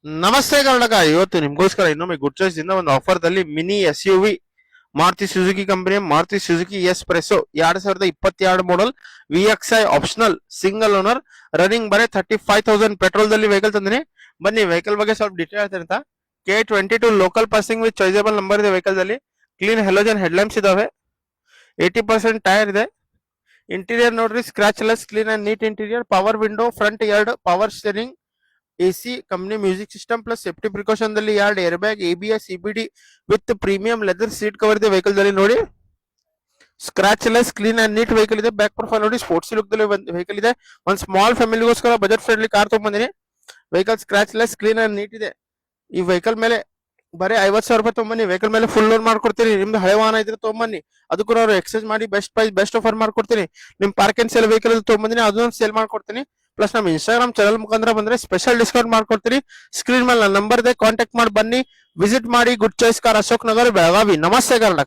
ನಮಸ್ತೆ ಕರ್ನಾಟಕ. ಇವತ್ತು ನಿಮ್ಗೋಸ್ಕರ ಇನ್ನೊಮ್ಮೆ ಗುಡ್ ಚಾಯ್ಸ್ ಇಂದ ಒಂದು ಆಫರ್ ದಲ್ಲಿ ಮಿನಿ SUV ಮಾರುತಿ ಸುಜುಕಿ ಕಂಪನಿಯ ಮಾರುತಿ ಸುಜುಕಿ ಎಸ್ಪ್ರೆಸೋ 2022 ಮಾಡಲ್ VXI optional single owner running ಬರೀ 35,000 ಪೆಟ್ರೋಲ್ ದಲ್ಲಿ ವೆಹಿಕಲ್ ತಂದಿನಿ. ಬನ್ನಿ ವೆಹಿಕಲ್ ಬಗ್ಗೆ ಸ್ವಲ್ಪ ಡೀಟೇಲ್ ಹೇಳ್ತೇನೆ ಅಂತ. K22 local passing with choiceable number ಇದೆ ವೆಹಿಕಲ್ ದಲ್ಲಿ. ಕ್ಲೀನ್ ಹೆಲೋಜನ್ ಹೆಡ್ಲೈಟ್ಸ್ ಇದಾವೆ. 80% ಟೈರ್ ಇದೆ. ಇಂಟೀರಿಯರ್ ನೋಡ್ರಿ scratch less clean and neat interior. Power window, front ಎರಡು power steering, AC company music system plus safety precaution ದಲ್ಲಿ ಎರಡು air bag, ABS, CBD with premium leather seat cover ಇದೆ vehicle ದಲ್ಲಿ. ನೋಡಿ scratch less clean and neat vehicle ಇದೆ. Back profile ನೋಡಿ sports look ದಲ್ಲಿ vehicle ಇದೆ. ಒಂದು ಸ್ಮಾಲ್ ಫ್ಯಾಮಿಲಿಗೋಸ್ಕರ ಬಜೆಟ್ ಫ್ರೆಂಡ್ಲಿ ಕಾರ್ ತಗೊಂಡ್ಬಂದಿನಿ. Vehicle scratch less clean and neat ಇದೆ. ಈ ವೆಹಿಕಲ್ ಮೇಲೆ ಬರೀ 50,000 ರೂಪಾಯಿ ತಗೊಂಬನ್ನಿ. ವೆಹಿಕಲ್ ಮೇಲೆ ಫುಲ್ ಲೋನ್ ಮಾಡ್ಕೊಡ್ತೀನಿ. ನಿಮ್ದು ಹಳೆ ವಾಹನ ಇದ್ರೆ ತಗೊಂಬನ್ನಿ, ಅದಕ್ಕೂ ನಾವು ಎಕ್ಸ್ಚೇಂಜ್ ಮಾಡಿ ಬೆಸ್ಟ್ ಪ್ರೈಸ್ ಬೆಸ್ಟ್ ಆಫರ್ ಮಾಡ್ಕೊಡ್ತೀನಿ. ನಿಮ್ ಪಾರ್ಕ್ ಅಂಡ್ ಸೇಲ್ ವೆಹಿಕಲ್ ತಗೊಂಬಂದಿನಿ, ಅದನ್ನ ಸೇಲ್ ಮಾಡ್ಕೊಡ್ತೀನಿ. ಪ್ಲಸ್ ನಮ್ಮ ಇನ್ಸ್ಟಾಗ್ರಾಮ್ ಚಾನಲ್ ಮುಖಾಂತರ ಬಂದ್ರೆ ಸ್ಪೆಷಲ್ ಡಿಸ್ಕೌಂಟ್ ಮಾಡ್ಕೊಡ್ತೀನಿ. ಸ್ಕ್ರೀನ್ ಮೇಲೆ ನನ್ನ ನಂಬರ್ ಇದೆ, ಕಾಂಟ್ಯಾಕ್ಟ್ ಮಾಡಿ ಬನ್ನಿ, ವಿಸಿಟ್ ಮಾಡಿ. Good choice car, Ashok Nagar, Belagavi. ನಮಸ್ತೆ ಕರ್ನಾಟಕ.